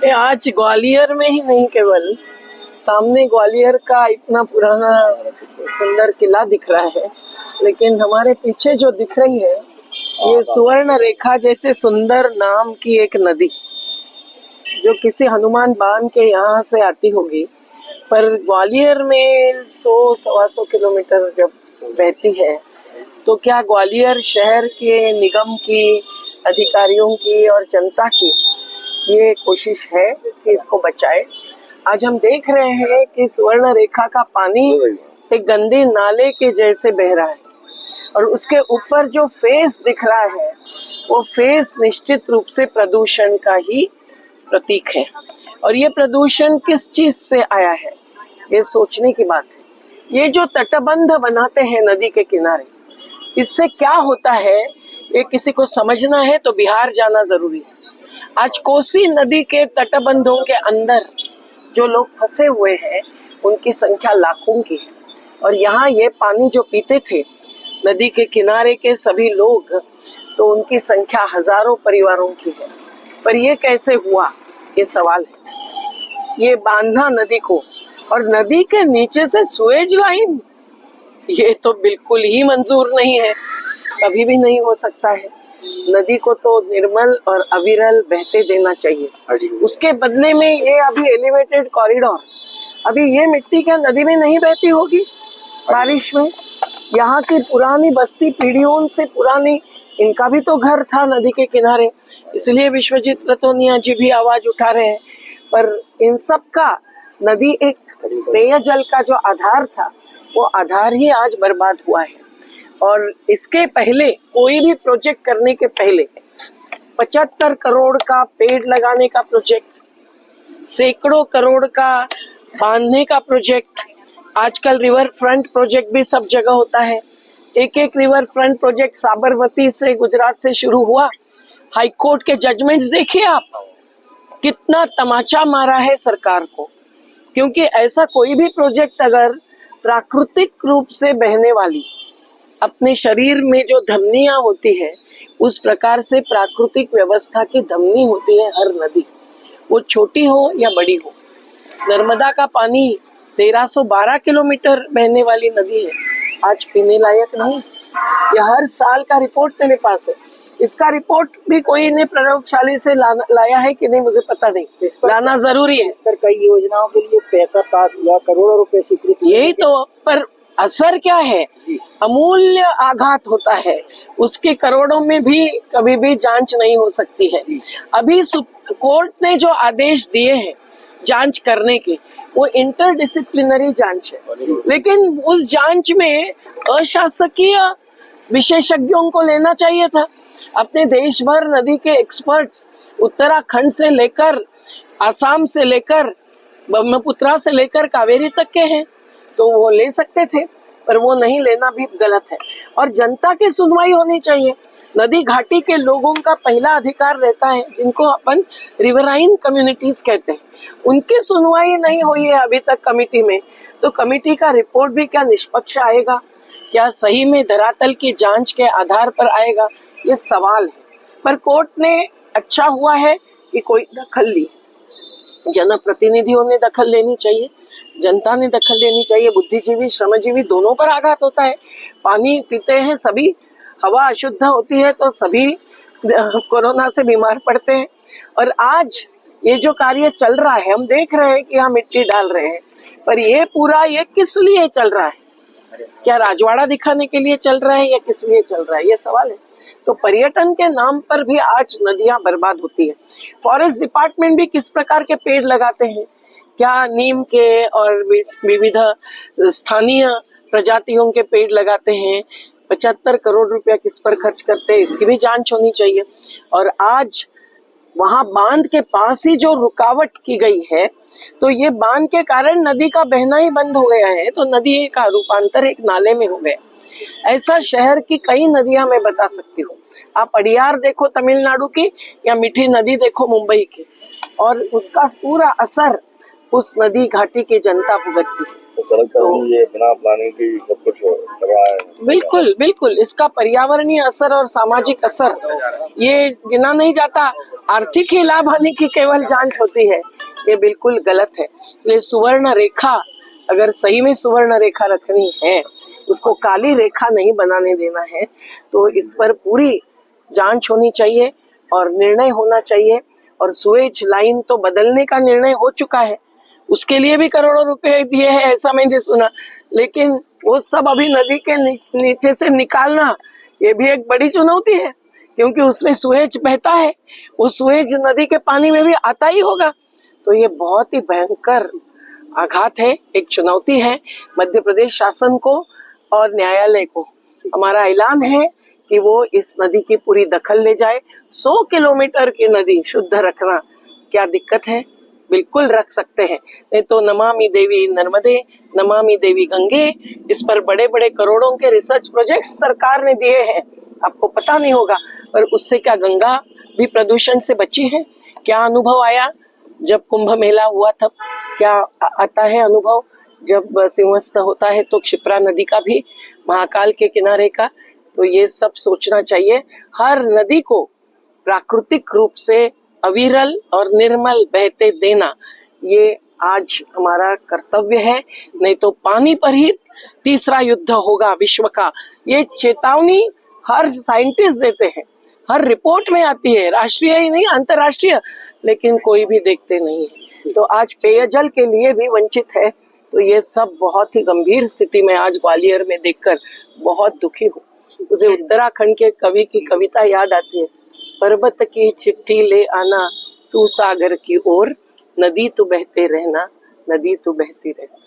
ये आज ग्वालियर में ही नहीं, केवल सामने ग्वालियर का इतना पुराना सुंदर किला दिख रहा है, लेकिन हमारे पीछे जो दिख रही है ये सुवर्ण रेखा जैसे सुंदर नाम की एक नदी, जो किसी हनुमान बांध के यहाँ से आती होगी, पर ग्वालियर में 100-125 किलोमीटर जब बहती है तो क्या ग्वालियर शहर के निगम की, अधिकारियों की और जनता की ये कोशिश है कि इसको बचाए। आज हम देख रहे हैं कि सुवर्ण रेखा का पानी एक गंदे नाले के जैसे बह रहा है और उसके ऊपर जो फेस दिख रहा है वो फेस निश्चित रूप से प्रदूषण का ही प्रतीक है। और ये प्रदूषण किस चीज से आया है, ये सोचने की बात है। ये जो तटबंध बनाते हैं नदी के किनारे, इससे क्या होता है ये किसी को समझना है तो बिहार जाना जरूरी है। आज कोसी नदी के तटबंधों के अंदर जो लोग फंसे हुए हैं उनकी संख्या लाखों की है और यहाँ ये पानी जो पीते थे नदी के किनारे के सभी लोग, तो उनकी संख्या हजारों परिवारों की है। पर ये कैसे हुआ, ये सवाल है। ये बांधना नदी को, और नदी के नीचे से सुएज लाइन, ये तो बिल्कुल ही मंजूर नहीं है, कभी भी नहीं हो सकता है। नदी को तो निर्मल और अविरल बहते देना चाहिए। उसके बदले में ये अभी एलिवेटेड कॉरिडोर, अभी ये मिट्टी क्या नदी में नहीं बहती होगी बारिश में? यहाँ की पुरानी बस्ती, पीढ़ियों से पुरानी, इनका भी तो घर था नदी के किनारे, इसलिए विश्वजीत रतोनिया जी भी आवाज उठा रहे हैं। पर इन सब का नदी एक पेयजल का जो आधार था वो आधार ही आज बर्बाद हुआ है। और इसके पहले, कोई भी प्रोजेक्ट करने के पहले 75 करोड़ का पेड़ लगाने का प्रोजेक्ट, सैकड़ों करोड़ का बांधने का प्रोजेक्ट, आजकल रिवर फ्रंट प्रोजेक्ट भी सब जगह होता है। एक रिवर फ्रंट प्रोजेक्ट साबरमती से, गुजरात से शुरू हुआ। हाई कोर्ट के जजमेंट्स देखिए आप, कितना तमाचा मारा है सरकार को, क्योंकि ऐसा कोई भी प्रोजेक्ट अगर प्राकृतिक रूप से बहने वाली, अपने शरीर में जो धमनियां होती है उस प्रकार से प्राकृतिक व्यवस्था की धमनी होती है हर नदी, वो छोटी हो या बड़ी हो। नर्मदा का पानी 1312 किलोमीटर बहने वाली नदी है, आज पीने लायक नहीं। यह हर साल का रिपोर्ट मेरे पास है, इसका रिपोर्ट भी कोई ने प्रयोगशाला से लाया है कि नहीं मुझे पता नहीं, लाना जरूरी है। पर कई योजनाओं के लिए पैसा पास हुआ, करोड़ों रुपए स्वीकृत, यही तो, पर असर क्या है? अमूल्य आघात होता है, उसके करोड़ों में भी कभी भी जांच नहीं हो सकती है। अभी कोर्ट ने जो आदेश दिए हैं जांच करने के, वो इंटरडिसिप्लिनरी जांच है, लेकिन उस जांच में अशासकीय विशेषज्ञों को लेना चाहिए था। अपने देश भर नदी के एक्सपर्ट्स, उत्तराखंड से लेकर आसाम से लेकर ब्रह्मपुत्रा से लेकर कावेरी तक के हैं, तो वो ले सकते थे, पर वो नहीं लेना भी गलत है। और जनता की सुनवाई होनी चाहिए। नदी घाटी के लोगों का पहला अधिकार रहता है, जिनको अपन रिवराइन कम्युनिटीज कहते हैं, उनकी सुनवाई नहीं हुई है अभी तक कमेटी में, तो कमेटी का रिपोर्ट भी क्या निष्पक्ष आएगा, क्या सही में धरातल की जांच के आधार पर आएगा, ये सवाल है। पर कोर्ट ने अच्छा हुआ है कि कोई दखल ली, जनप्रतिनिधियों ने दखल लेनी चाहिए, जनता ने दखल लेनी चाहिए। बुद्धिजीवी, श्रमजीवी दोनों पर आघात होता है। पानी पीते हैं सभी, हवा अशुद्ध होती है तो सभी कोरोना से बीमार पड़ते हैं। और आज ये जो कार्य चल रहा है, हम देख रहे हैं कि हम मिट्टी डाल रहे हैं, पर ये पूरा ये किस लिए चल रहा है? क्या राजवाड़ा दिखाने के लिए चल रहा है या किस लिए चल रहा है, ये सवाल है। तो पर्यटन के नाम पर भी आज नदियां बर्बाद होती है। फॉरेस्ट डिपार्टमेंट भी किस प्रकार के पेड़ लगाते हैं, क्या नीम के और विविध स्थानीय प्रजातियों के पेड़ लगाते हैं, 75 करोड़ रुपया किस पर खर्च करते हैं, इसकी भी जांच होनी चाहिए। और आज वहां बांध के पास ही जो रुकावट की गई है, तो ये बांध के कारण नदी का बहना ही बंद हो गया है, तो नदी का रूपांतर एक नाले में हो गया। ऐसा शहर की कई नदियां मैं बता सकती हूँ। आप अड़ियार देखो तमिलनाडु की, या मीठी नदी देखो मुंबई की, और उसका पूरा असर उस नदी घाटी की जनता भुगतती है। तो ये बिना प्लानिंग की सब कुछ कर रहा है। बिल्कुल बिल्कुल, इसका पर्यावरणीय असर और सामाजिक असर ये गिना नहीं जाता। आर्थिक ही लाभ हानि की केवल जांच होती है, ये बिल्कुल गलत है। इसलिए सुवर्ण रेखा, अगर सही में सुवर्ण रेखा रखनी है, उसको काली रेखा नहीं बनाने देना है, तो इस पर पूरी जांच होनी चाहिए और निर्णय होना चाहिए। और सुएज लाइन तो बदलने का निर्णय हो चुका है, उसके लिए भी करोड़ों रुपए दिए हैं, ऐसा मैंने सुना। लेकिन वो सब अभी नदी के नीचे से निकालना, ये भी एक बड़ी चुनौती है, क्योंकि उसमें सुएज बहता है, वो सुएज नदी के पानी में भी आता ही होगा। तो ये बहुत ही भयंकर आघात है, एक चुनौती है मध्य प्रदेश शासन को और न्यायालय को। हमारा ऐलान है कि वो इस नदी की पूरी दखल ले जाए। 100 किलोमीटर की नदी शुद्ध रखना क्या दिक्कत है? बिल्कुल रख सकते हैं। नहीं तो नमामि देवी नर्मदे, नमामि देवी गंगे, इस पर बड़े बड़े करोड़ों के रिसर्च प्रोजेक्ट्स सरकार ने दिए हैं, आपको पता नहीं होगा। पर उससे क्या गंगा भी प्रदूषण से बची है? क्या अनुभव आया जब कुंभ मेला हुआ? तब क्या आता है अनुभव जब सिंहस्थ होता है तो क्षिप्रा नदी का भी, महाकाल के किनारे का? तो ये सब सोचना चाहिए। हर नदी को प्राकृतिक रूप से अविरल और निर्मल बहते देना, ये आज हमारा कर्तव्य है। नहीं तो पानी पर ही तीसरा युद्ध होगा विश्व का। ये चेतावनी हर साइंटिस्ट देते हैं, हर रिपोर्ट में आती है, राष्ट्रीय ही नहीं अंतर्राष्ट्रीय, लेकिन कोई भी देखते नहीं है। तो आज पेयजल के लिए भी वंचित है। तो ये सब बहुत ही गंभीर स्थिति में आज ग्वालियर में देखकर बहुत दुखी हूँ। मुझे उत्तराखंड के कवि की कविता याद आती है, पर्वत की चिट्ठी ले आना तू सागर की ओर, नदी तू बहते रहना, नदी तू बहती रहना।